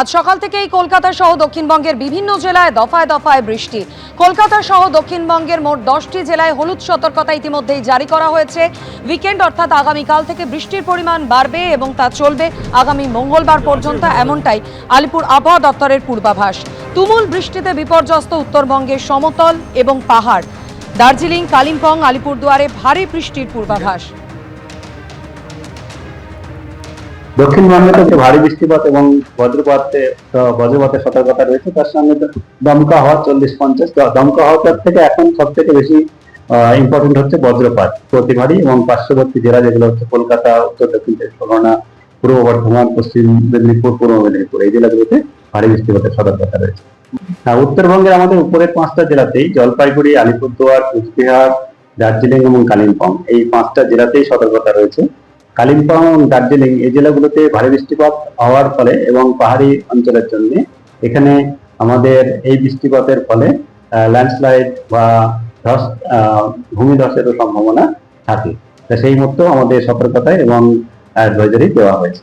আজ সকাল থেকেই কলকাতা সহ দক্ষিণবঙ্গের বিভিন্ন জেলায় দফায় দফায় বৃষ্টি। কলকাতা সহ দক্ষিণবঙ্গের মোট 10টি জেলায় হলুদ সতর্কতা ইতিমধ্যেই জারি করা হয়েছে। উইকেন্ড অর্থাৎ আগামীকাল থেকে বৃষ্টির পরিমাণ বাড়বে এবং তা চলবে আগামী মঙ্গলবার পর্যন্ত, এমনটাই আলিপুর আবহাওয়া দপ্তরের পূর্বাভাস। তুমুল বৃষ্টিতে বিপর্যস্ত উত্তরবঙ্গের সমতল এবং পাহাড়। দার্জিলিং, কালিম্পং, আলিপুরদুয়ারে ভারী বৃষ্টির পূর্বাভাস। দক্ষিণবঙ্গে তো ভারী বৃষ্টিপাত এবং বজ্রপাতের সতর্কতা রয়েছে। তার সঙ্গে দমকা হওয়া 40-50। দমকা হওয়ার থেকে এখন সব থেকে বেশি ইম্পর্টেন্ট হচ্ছে বজ্রপাত, অতি ভারী, এবং পার্শ্ববর্তী জেলা যেগুলো হচ্ছে কলকাতা, উত্তর দক্ষিণ চব্বিশ পরগনা, পূর্ব বর্ধমান, পশ্চিম মেদিনীপুর, পূর্ব মেদিনীপুর, এই জেলাগুলোতে ভারী বৃষ্টিপাতের সতর্কতা রয়েছে। উত্তরবঙ্গের আমাদের উপরের 5টা জেলাতেই, জলপাইগুড়ি, আলিপুরদুয়ার, কুচবিহার, দার্জিলিং এবং কালিম্পং, এই 5টা জেলাতেই সতর্কতা রয়েছে। কালিম্পং, দার্জিলিং এই জেলাগুলোতে ভারী বৃষ্টিপাত হওয়ার ফলে এবং পাহাড়ি অঞ্চলের জন্য এখানে আমাদের এই বৃষ্টিপাতের ফলে ল্যান্ডস্লাইড বা ভূমিধসেরও সম্ভাবনা থাকে। সেই মতো আমাদের সতর্কতায় এবং অ্যাডভাইজারি দেওয়া হয়েছে।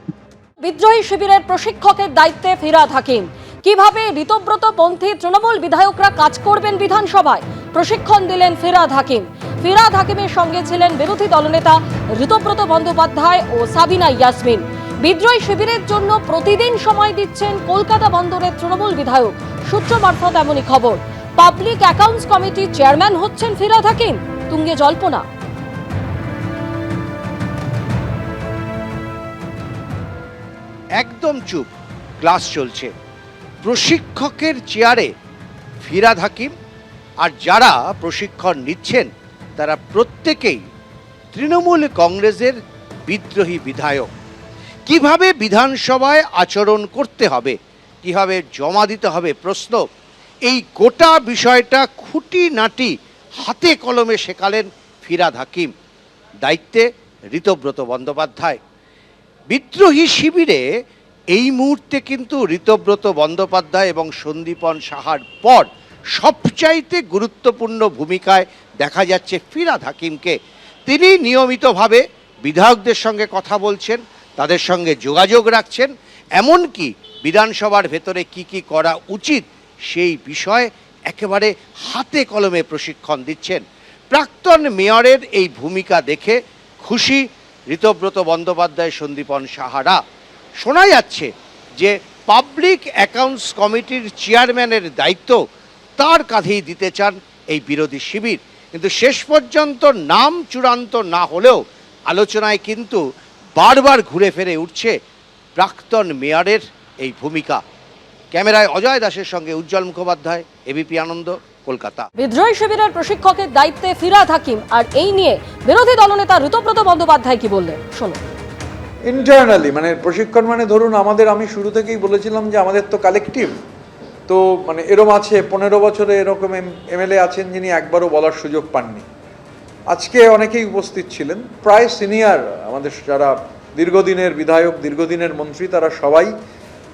বিদ্রোহী শিবিরের প্রশিক্ষকের দায়িত্বে ফিরহাদ হাকিম। কিভাবে ঋতব্রত পন্থী তৃণমূল বিধায়করা কাজ করবেন বিধানসভায়, প্রশিক্ষণ দিলেন ফিরহাদ হাকিম। ফিরহাদ হাকিমের সঙ্গে ছিলেন বিরোধী দলনেতা ঋতব্রত বন্দ্যোপাধ্যায় ও সাবিনা ইয়াসমিন। বিদ্রোহী শিবিরের জন্য প্রতিদিন সময় দিচ্ছেন কলকাতা বন্দরের তৃণমূল বিধায়ক, সূত্র মারফত এমনই খবর। পাবলিক অ্যাকাউন্টস কমিটির চেয়ারম্যান হচ্ছেন ফিরহাদ হাকিম, তুঙ্গে জল্পনা। একদম চুপ, ক্লাস চলছে। প্রশিক্ষকের চেয়ারে ফিরহাদ হাকিম, আর যারা প্রশিক্ষণ নিচ্ছেন তারা প্রত্যেকেই তৃণমূল কংগ্রেসের বিদ্রোহী বিধায়ক। কিভাবে বিধানসভায় আচরণ করতে হবে, কিভাবে জমা দিতে হবে প্রশ্ন, এই গোটা বিষয়টা খুঁটিনাটি হাতে কলমে শেখালেন ফিরহাদ হাকিম। দায়িত্বে ঋতব্রত বন্দ্যোপাধ্যায়। বিদ্রোহী শিবিরে এই মুহূর্তে কিন্তু ঋতব্রত বন্দ্যোপাধ্যায় এবং সন্দীপন সাহার পর সবচাইতে গুরুত্বপূর্ণ ভূমিকায় দেখা যাচ্ছে ফিরহাদ হাকিমকে। তিনি নিয়মিতভাবে বিধায়কদের সঙ্গে কথা বলছেন, তাদের সঙ্গে যোগাযোগ রাখছেন, এমনকি বিধানসভার ভেতরে কি কি করা উচিত সেই বিষয়ে একেবারে হাতে কলমে প্রশিক্ষণ দিচ্ছেন। প্রাক্তন মেয়রের এই ভূমিকা দেখে খুশি ঋতব্রত বন্দ্যোপাধ্যায়, সন্দীপন সাহারা। শোনা যাচ্ছে যে পাবলিক অ্যাকাউন্টস কমিটির চেয়ারম্যানের দায়িত্ব তার কাঁধেই দিতে চান এই বিরোধী শিবির। কিন্তু শেষ পর্যন্ত নাম চূড়ান্ত না হলেও আলোচনায় কিন্তু বারবার ঘুরে ফিরে উঠছে প্রাক্তন মেয়রের এই ভূমিকা। ক্যামেরায় অজয় দাসের সঙ্গে উজ্জ্বল মুখোপাধ্যায়, এবিপি আনন্দ, কলকাতা। বিদ্রোহী শিবিরের প্রশিক্ষকের দায়িত্বে ফিরহাদ হাকিম, আর এই নিয়ে বিরোধী দলনেতা ঋতব্রত বন্দ্যোপাধ্যায় কি বললেন শুনুন। ইন্টারনালি মানে প্রশিক্ষণ মানে ধরুন আমাদের, আমি শুরু থেকেই বলেছিলাম যে আমাদের তো কালেকটিভ, তো মানে এরম আছে 15 বছরে এরকম এমএলএ আছেন যিনি একবারও বলার সুযোগ পাননি। আজকে অনেকেই উপস্থিত ছিলেন, প্রায় সিনিয়র আমাদের যারা দীর্ঘদিনের বিধায়ক, দীর্ঘদিনের মন্ত্রী, তারা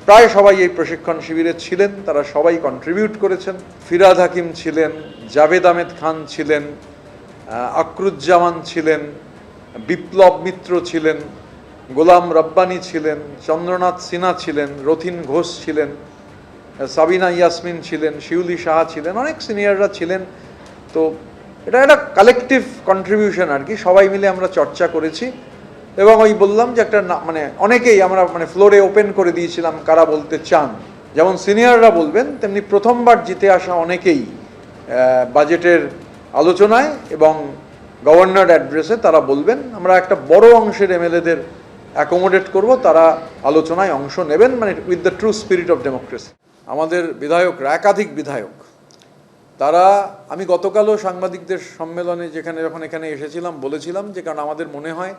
প্রায় সবাই এই প্রশিক্ষণ শিবিরে ছিলেন। তারা সবাই কন্ট্রিবিউট করেছেন। ফিরহাদ হাকিম ছিলেন, জাভেদ আহমেদ খান ছিলেন, আকরুজ্জামান ছিলেন, বিপ্লব মিত্র ছিলেন, গোলাম রব্বানি ছিলেন, চন্দ্রনাথ সিনহা ছিলেন, রথিন ঘোষ ছিলেন, সাবিনা ইয়াসমিন ছিলেন, শিউলি সাহা ছিলেন, অনেক সিনিয়ররা ছিলেন। তো এটা একটা কালেকটিভ কন্ট্রিবিউশন আর কি, সবাই মিলে আমরা চর্চা করেছি। এবং ওই বললাম যে একটা মানে অনেকেই আমরা মানে ফ্লোরে ওপেন করে দিয়েছিলাম কারা বলতে চান। যেমন সিনিয়ররা বলবেন, তেমনি প্রথমবার জিতে আসা অনেকেই বাজেটের আলোচনায় এবং গভর্নর অ্যাড্রেসে তারা বলবেন। আমরা একটা বড় অংশের এমএলএদের অ্যাকোমোডেট করব, তারা আলোচনায় অংশ নেবেন, মানে with the true spirit of democracy. আমাদের বিধায়করা, একাধিক বিধায়ক, তারা, আমি গতকালও সাংবাদিকদের সম্মেলনে যখন এখানে এসেছিলাম বলেছিলাম যে কারণ আমাদের মনে হয়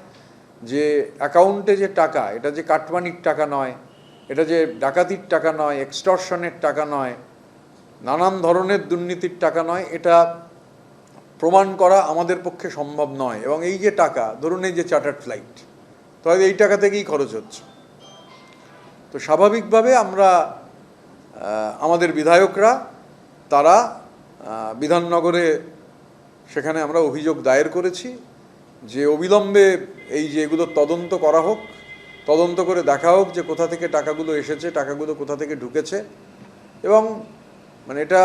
যে অ্যাকাউন্টে যে টাকা, এটা যে কাটমানির টাকা নয়, এটা যে ডাকাতির টাকা নয়, এক্সটর্শনের টাকা নয়, নানান ধরনের দুর্নীতির টাকা নয়, এটা প্রমাণ করা আমাদের পক্ষে সম্ভব নয়। এবং এই যে টাকা, ধরুন এই যে চার্টার্ড ফ্লাইট, তো এই টাকা থেকেই খরচ হচ্ছে। তো স্বাভাবিকভাবে আমরা আমাদের বিধায়করা তারা বিধাননগরে সেখানে আমরা অভিযোগ দায়ের করেছি যে অবিলম্বে এই যে এগুলো তদন্ত করা হোক, তদন্ত করে দেখা হোক যে কোথা থেকে টাকাগুলো এসেছে, টাকাগুলো কোথা থেকে ঢুকেছে, এবং মানে এটা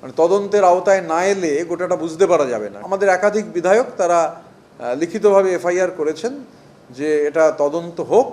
মানে তদন্তের আওতায় না এলে গোটাটা বুঝতে পারা যাবে না। আমাদের একাধিক বিধায়ক তারা লিখিতভাবে এফআইআর করেছেন যে এটা তদন্ত হোক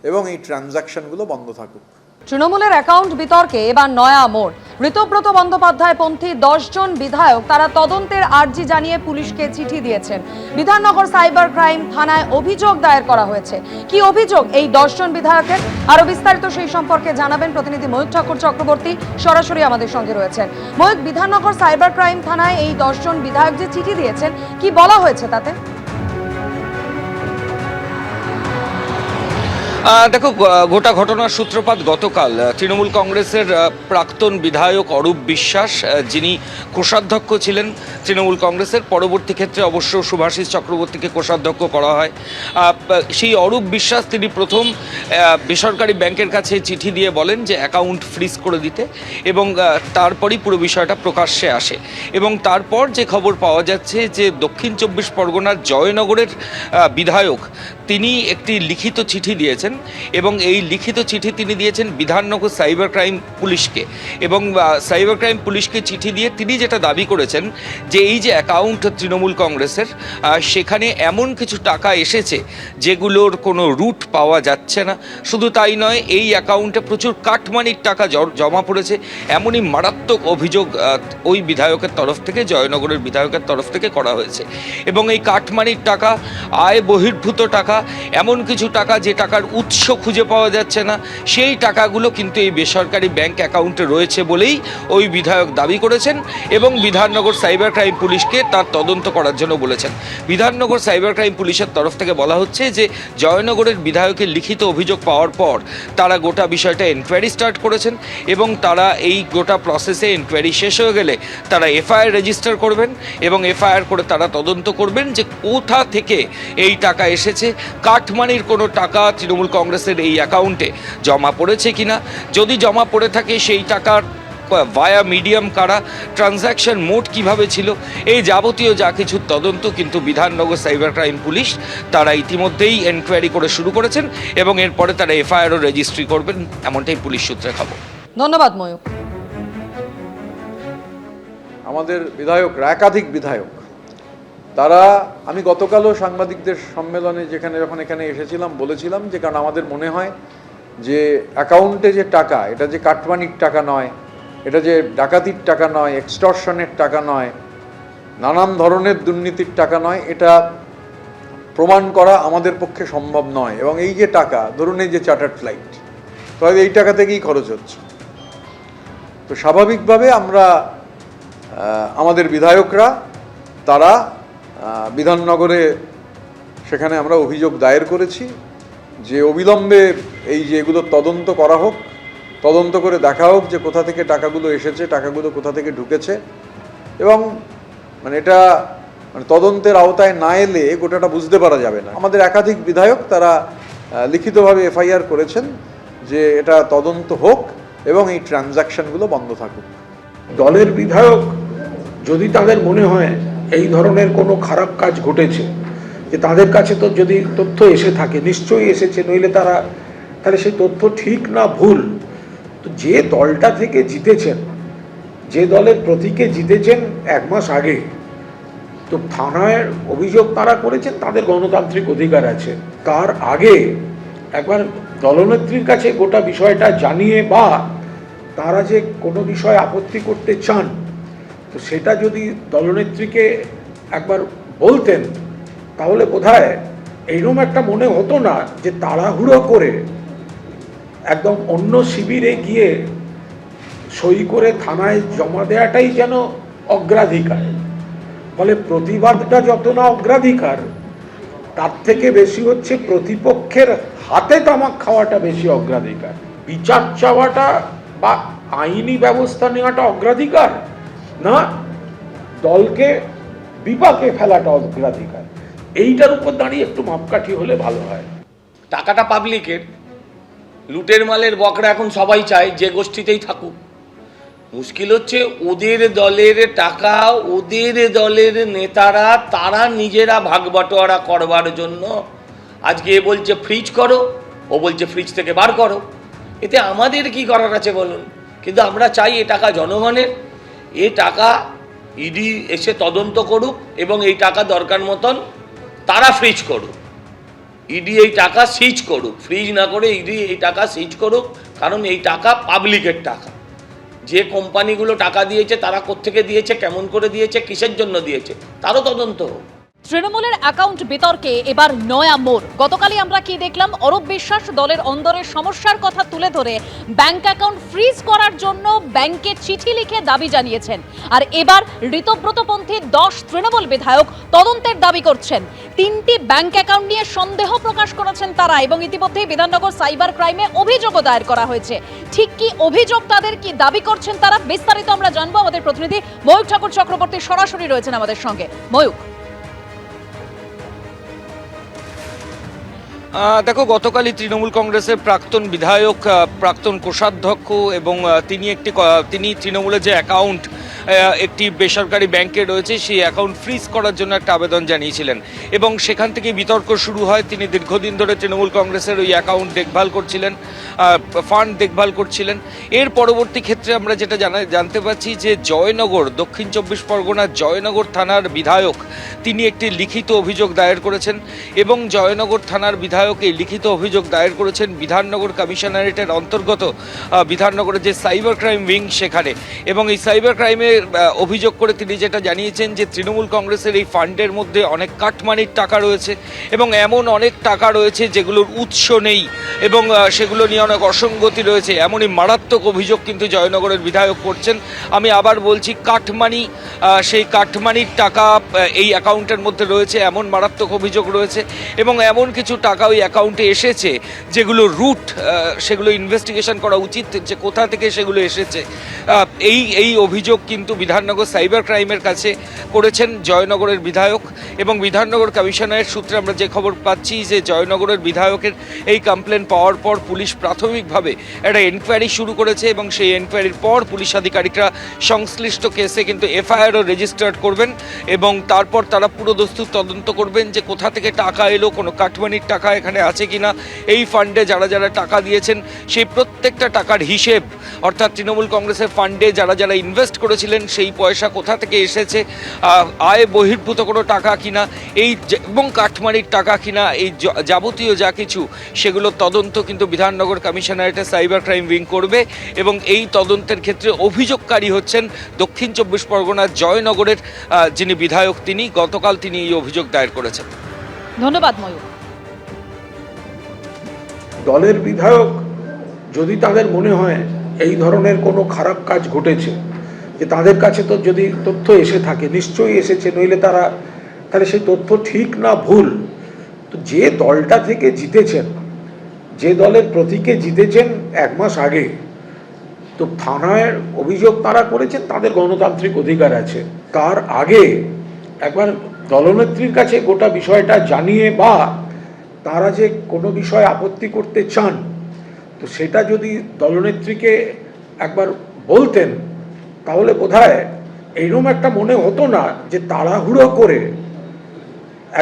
এবং এই ট্রানজ্যাকশনগুলো বন্ধ থাকুক। তৃণমূলের অ্যাকাউন্ট বিতর্কে এবার নয়া মোড়। ঋতব্রত বন্দ্যোপাধ্যায় পন্থী 10 জন বিধায়ক তারা তদন্তের আর্জি জানিয়ে পুলিশকে চিঠি দিয়েছেন। বিধাননগর সাইবার ক্রাইম থানায় অভিযোগ দায়ের করা হয়েছে। কি অভিযোগ এই 10 জন বিধায়কের? আরো বিস্তারিত সেই সম্পর্কে জানাবেন প্রতিনিধি ময়ূক ঠাকুর চক্রবর্তী, সরাসরি আমাদের সঙ্গে রয়েছেন। ময়ূক, বিধাননগর সাইবার ক্রাইম থানায় এই 10 জন বিধায়ক যে চিঠি দিয়েছেন, কি বলা হয়েছে তাতে? দেখো, গোটা ঘটনার সূত্রপাত গতকাল তৃণমূল কংগ্রেসের প্রাক্তন বিধায়ক অরূপ বিশ্বাস, যিনি কোষাধ্যক্ষ ছিলেন তৃণমূল কংগ্রেসের, পরবর্তী ক্ষেত্রে অবশ্য শুভাশিস চক্রবর্তীকে কোষাধ্যক্ষ করা হয়। সেই অরূপ বিশ্বাস তিনি প্রথম বেসরকারি ব্যাংকের কাছে চিঠি দিয়ে বলেন যে অ্যাকাউন্ট ফ্রিজ করে দিতে, এবং তারপরই পুরো বিষয়টা প্রকাশ্যে আসে। এবং তারপর যে খবর পাওয়া যাচ্ছে যে দক্ষিণ 24 পরগনার জয়নগরের বিধায়ক তিনি একটি লিখিত চিঠি দিয়েছেন, এবং এই লিখিত চিঠি তিনি দিয়েছেন বিধাননগর সাইবার ক্রাইম পুলিশকে। এবং সাইবার ক্রাইম পুলিশকে চিঠি দিয়ে তিনি যেটা দাবি করেছেন যে এই যে অ্যাকাউন্ট তৃণমূল কংগ্রেসের, সেখানে এমন কিছু টাকা এসেছে যেগুলোর কোনো রুট পাওয়া যাচ্ছে না। শুধু তাই নয়, এই অ্যাকাউন্টে প্রচুর কাটমানির টাকা জমা পড়েছে, এমনই মারাত্মক অভিযোগ ওই বিধায়কের তরফ থেকে, জয়নগরের বিধায়কের তরফ থেকে করা হয়েছে। এবং এই কাটমানির টাকা, আয় বহির্ভূত টাকা, এমন কিছু টাকা যে টাকার উৎস খুঁজে পাওয়া যাচ্ছে না, সেই টাকাগুলো কিন্তু এই বেসরকারি ব্যাংক অ্যাকাউন্টে রয়েছে বলেই ওই বিধায়ক দাবি করেছেন, এবং বিধাননগর সাইবার ক্রাইম পুলিশকে তার তদন্ত করার জন্য বলেছেন। বিধাননগর সাইবার ক্রাইম পুলিশের তরফ থেকে বলা হচ্ছে যে জয়নগরের বিধায়কের লিখিত অভিযোগ পাওয়ার পর তারা গোটা বিষয়টা এনকোয়ারি স্টার্ট করেছেন, এবং তারা এই গোটা প্রসেসে এনকোয়ারি শেষ হয়ে গেলে তারা এফআইআর রেজিস্টার করবেন, এবং এফআইআর করে তারা তদন্ত করবেন যে কোথা থেকে এই টাকা এসেছে, কাটমানির কোনো টাকা তৃণমূল কংগ্রেসের এই অ্যাকাউন্টে জমা পড়েছে কিনা, যদি জমা পড়ে থাকে সেই টাকার ভায়া মিডিয়াম কারা, ট্রানজ্যাকশন মোড কিভাবে ছিল, এই যাবতীয় যা কিছু তদন্ত কিন্তু বিধাননগর সাইবার ক্রাইম পুলিশ তারা ইতিমধ্যেই এনকোয়ারি করে শুরু করেছেন, এবং এরপরে তারা এফআইআরও রেজিস্ট্রি করবেন, এমনটাই পুলিশ সূত্রে খবর। ধন্যবাদ ময়ূক। আমাদের বিধায়করা, একাধিক বিধায়ক, তারা, আমি গতকালও সাংবাদিকদের সম্মেলনে যখন এখানে এসেছিলাম বলেছিলাম যে কারণ আমাদের মনে হয় যে অ্যাকাউন্টে যে টাকা, এটা যে কাটমানির টাকা নয়, এটা যে ডাকাতির টাকা নয়, এক্সটর্শনের টাকা নয়, নানান ধরনের দুর্নীতির টাকা নয়, এটা প্রমাণ করা আমাদের পক্ষে সম্ভব নয়। এবং এই যে টাকা, ধরুন এই যে চার্টার্ড ফ্লাইট, তবে এই টাকা থেকেই খরচ হচ্ছে। তো স্বাভাবিকভাবে আমরা আমাদের বিধায়করা তারা বিধাননগরে সেখানে আমরা অভিযোগ দায়ের করেছি যে অবিলম্বে এই যে এগুলো তদন্ত করা হোক, তদন্ত করে দেখা হোক যে কোথা থেকে টাকাগুলো এসেছে, টাকাগুলো কোথা থেকে ঢুকেছে, এবং মানে এটা মানে তদন্তের আওতায় না এলে গোটাটা বুঝতে পারা যাবে না। আমাদের একাধিক বিধায়ক তারা লিখিতভাবে এফআইআর করেছেন যে এটা তদন্ত হোক এবং এই ট্রানজ্যাকশনগুলো বন্ধ থাকুক। দলের বিধায়ক যদি তাদের মনে হয় এই ধরনের কোনো খারাপ কাজ ঘটেছে, যে তাদের কাছে তো যদি তথ্য এসে থাকে, নিশ্চয়ই এসেছে, নইলে তাহলে সেই তথ্য ঠিক না ভুল, তো যে দলটা থেকে জিতেছেন, যে দলের প্রতীকে জিতেছেন 1 মাস আগে, তো থানায় অভিযোগ তারা করেছেন, তাদের গণতান্ত্রিক অধিকার আছে। তার আগে একবার দলনেত্রীর কাছে গোটা বিষয়টা জানিয়ে, বা তারা যে কোনো বিষয়ে আপত্তি করতে চান, তো সেটা যদি দলনেত্রীকে একবার বলতেন, তাহলে বোধহয় এইরকম একটা মনে হতো না যে তাড়াহুড়ো করে একদম অন্য শিবিরে গিয়ে সই করে থানায় জমা দেওয়াটাই যেন অগ্রাধিকার। ফলে প্রতিবাদটা যত না অগ্রাধিকার, তার থেকে বেশি হচ্ছে প্রতিপক্ষের হাতে তামাক খাওয়াটা বেশি অগ্রাধিকার। বিচার চাওয়াটা বা আইনি ব্যবস্থা নেওয়াটা অগ্রাধিকার না, দলকে বিপাকে ফেলাটা অগ্রাধিকার। এইটার উপর দাঁড়িয়ে একটু মাপকাঠি হলে ভালো হয়। টাকাটা পাবলিকের, লুটের মালের বকরা এখন সবাই চায় যে গোষ্ঠীতেই থাকুক। মুশকিল হচ্ছে ওদের দলের টাকা, ওদের দলের নেতারা তারা নিজেরা ভাগ বাটোয়ারা করবার জন্য আজকে বলছে ফ্রিজ করো, ও বলছে ফ্রিজ থেকে বার করো। এতে আমাদের কি করার আছে বলুন? কিন্তু আমরা চাই এ টাকা জনগণের, এ টাকা ইডি এসে তদন্ত করুক এবং এই টাকা দরকার মতন তারা ফ্রিজ করুক। ইডি এই টাকা সিজ করুক, ফ্রিজ না করে ইডি এই টাকা সিজ করুক, কারণ এই টাকা পাবলিকের টাকা। যে কোম্পানিগুলো টাকা দিয়েছে তারা কোত্থেকে দিয়েছে, কেমন করে দিয়েছে, কিসের জন্য দিয়েছে, তারও তদন্ত হোক। তৃণমূলের অ্যাকাউন্ট বিতর্কে এবার নয়া মোড়। গতকালই আমরা কি দেখলাম, অরূপ বিশ্বাস দলের অন্দরের সমস্যার কথা তুলে ধরে ব্যাংক অ্যাকাউন্ট ফ্রিজ করার জন্য ব্যাংকে চিঠি লিখে দাবি জানিয়েছেন। আর এবার ঋতব্রতপন্থী 10 তৃণমূল বিধায়ক তদন্তের দাবি করছেন। 3টি ব্যাংক অ্যাকাউন্ট নিয়ে সন্দেহ প্রকাশ করেছেন তারা, এবং ইতিমধ্যেই বিধাননগর সাইবার ক্রাইমে অভিযোগও দায়ের করা হয়েছে। ঠিক কি অভিযোগ তাদের, কি দাবি করছেন তারা, বিস্তারিত আমরা জানবো। আমাদের প্রতিনিধি ময়ূক ঠাকুর চক্রবর্তী সরাসরি রয়েছেন আমাদের সঙ্গে। ময়ূক, দেখো, গতকালই তৃণমূল কংগ্রেসের প্রাক্তন বিধায়ক, প্রাক্তন কোষাধ্যক্ষ এবং তিনি তৃণমূলের যে অ্যাকাউন্ট একটি বেসরকারি ব্যাংকে রয়েছে সেই অ্যাকাউন্ট ফ্রিজ করার জন্য একটা আবেদন জানিয়েছিলেন এবং সেখান থেকে বিতর্ক শুরু হয়। তিনি দীর্ঘদিন ধরে তৃণমূল কংগ্রেসের ওই অ্যাকাউন্ট দেখভাল করছিলেন, ফান্ড দেখভাল করছিলেন। এর পরবর্তী ক্ষেত্রে আমরা যেটা জানতে পারছি যে জয়নগর, দক্ষিণ 24 পরগনার জয়নগর থানার বিধায়ক তিনি একটি লিখিত অভিযোগ দায়ের করেছেন এবং জয়নগর থানার বিধায়ক এই লিখিত অভিযোগ দায়ের করেছেন বিধাননগর কমিশনারেটের অন্তর্গত বিধাননগরের যে সাইবার ক্রাইম উইং সেখানে। এবং এই সাইবার ক্রাইমে অভিযোগ করে তিনি যেটা জানিয়েছেন যে তৃণমূল কংগ্রেসের এই ফান্ডের মধ্যে অনেক কাটমানির টাকা রয়েছে এবং এমন অনেক টাকা রয়েছে যেগুলোর উৎস নেই এবং সেগুলো নিয়ে অনেক অসঙ্গতি রয়েছে। এমনই মারাত্মক অভিযোগ কিন্তু জয়নগরের বিধায়ক করছেন। আমি আবার বলছি, কাটমানি, সেই কাটমানির টাকা এই অ্যাকাউন্টের মধ্যে রয়েছে, এমন মারাত্মক অভিযোগ রয়েছে এবং এমন কিছু টাকা ওই অ্যাকাউন্টে এসেছে যেগুলো রুট, সেগুলো ইনভেস্টিগেশন করা উচিত যে কোথা থেকে সেগুলো এসেছে। এই অভিযোগ কিন্তু বিধাননগর সাইবার ক্রাইমের কাছে করেছেন জয়নগরের বিধায়ক এবং বিধাননগর কমিশনারের সূত্রে আমরা যে খবর পাচ্ছি যে জয়নগরের বিধায়কের এই কমপ্লেন পাওয়ার পর পুলিশ প্রাথমিকভাবে একটা এনকোয়ারি শুরু করেছে এবং সেই এনকোয়ারির পর পুলিশ আধিকারিকরা সংশ্লিষ্ট কেসে কিন্তু এফআইআরও রেজিস্টার্ড করবেন এবং তারপর তারা পুরোদস্তুর তদন্ত করবেন যে কোথা থেকে টাকা এলো, কোনো কাটমানির টাকা এখানে আছে কিনা, এই ফান্ডে যারা যারা টাকা দিয়েছেন সেই প্রত্যেকটা টাকার হিসেব, অর্থাৎ তৃণমূল কংগ্রেসের ফান্ডে যারা যারা ইনভেস্ট করেছিলেন সেই পয়সা কোথা থেকে এসেছে, আয় বহির্ভূত কোনো টাকা কিনা এবং কাটমানির টাকা কিনা, এই যাবতীয় যা কিছু সেগুলো তদন্ত কিন্তু বিধাননগর কমিশনারেটের সাইবার ক্রাইম উইং করবে এবং এই তদন্তের ক্ষেত্রে অভিযোগকারী হচ্ছেন দক্ষিণ 24 পরগনার জয়নগরের যিনি বিধায়ক, গতকাল তিনি এই অভিযোগ দায়ের করেছেন। ধন্যবাদ ময়ূক। দলের বিধায়ক যদি তাদের মনে হয় এই ধরনের কোনো খারাপ কাজ ঘটেছে, যে তাদের কাছে তো যদি তথ্য এসে থাকে, নিশ্চয়ই এসেছে, নইলে তাহলে সেই তথ্য ঠিক না ভুল। তো যে দলটা থেকে জিতেছেন, যে দলের প্রতীকে জিতেছেন 1 মাস আগে, তো থানায় অভিযোগ তারা করেছেন, তাদের গণতান্ত্রিক অধিকার আছে। তার আগে একবার দলনেত্রীর কাছে গোটা বিষয়টা জানিয়ে বা তারা যে কোনো বিষয়ে আপত্তি করতে চান, তো সেটা যদি দলনেত্রীকে একবার বলতেন তাহলে বোধহয় এইরকম একটা মনে হতো না যে তাড়াহুড়ো করে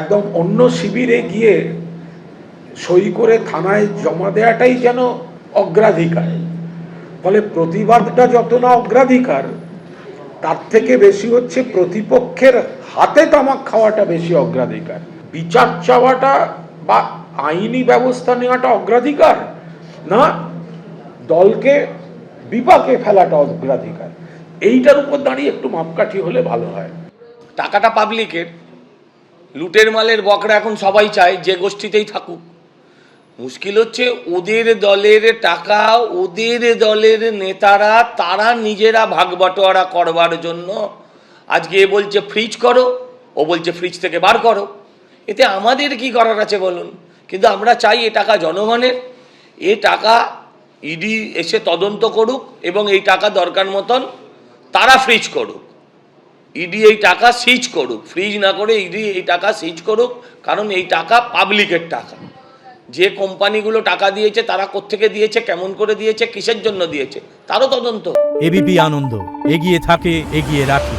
একদম অন্য শিবিরে গিয়ে সই করে থানায় জমা দেওয়াটাই যেন অগ্রাধিকার। ফলে প্রতিবাদটা যত না অগ্রাধিকার, তার থেকে বেশি হচ্ছে প্রতিপক্ষের হাতে তামাক খাওয়াটা বেশি অগ্রাধিকার। বিচার চাওয়াটা বা আইনি ব্যবস্থা নেওয়াটা অগ্রাধিকার না, দলকে বিপাকে ফেলাটা অগ্রাধিকার। এইটার উপর দাঁড়িয়ে একটু মাপকাঠি হলে ভালো হয়। টাকাটা পাবলিকের, লুটের মালের বকরা এখন সবাই চায় যে গোষ্ঠীতেই থাকুক। মুশকিল হচ্ছে ওদের দলের টাকা, ওদের দলের নেতারা তারা নিজেরা ভাগ বাটোয়ারা করবার জন্য আজকে এ বলছে ফ্রিজ করো, ও বলছে ফ্রিজ থেকে বার করো। এতে আমাদের কি করার আছে বলুন? কিন্তু আমরা চাই এ টাকা জনগণের, এ টাকা ইডি এসে তদন্ত করুক এবং এই টাকা দরকার মতন তারা ফ্রিজ করুক। ইডি এই টাকা সিজ করুক, ফ্রিজ না করে ইডি এই টাকা সিজ করুক, কারণ এই টাকা পাবলিকের টাকা। যে কোম্পানিগুলো টাকা দিয়েছে তারা কোত্থেকে দিয়েছে, কেমন করে দিয়েছে, কিসের জন্য দিয়েছে, তারও তদন্ত। এবিপি আনন্দ এগিয়ে থাকে, এগিয়ে রাখে।